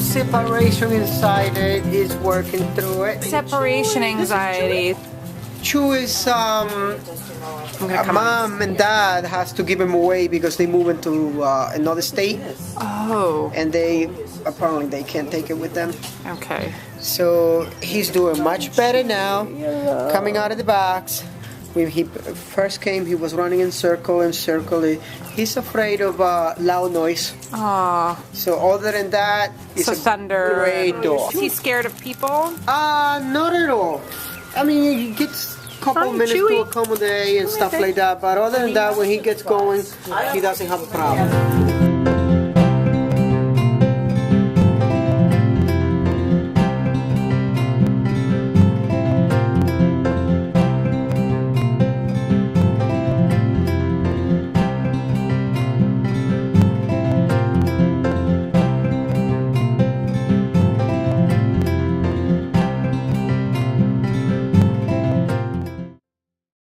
separation anxiety. He's working through it. Separation anxiety. Chewy's mom and dad has to give him away because they move into another state. Oh. And apparently they can't take it with them. Okay. So he's doing much better now, coming out of the box. When he first came, he was running in circle and circle. He's afraid of loud noise. Oh. So other than that, he's a thunder. great dog. Is he scared of people? Not at all. I mean, he gets a couple minutes to accommodate and stuff like that. But other than that, when he gets going, he doesn't have a problem.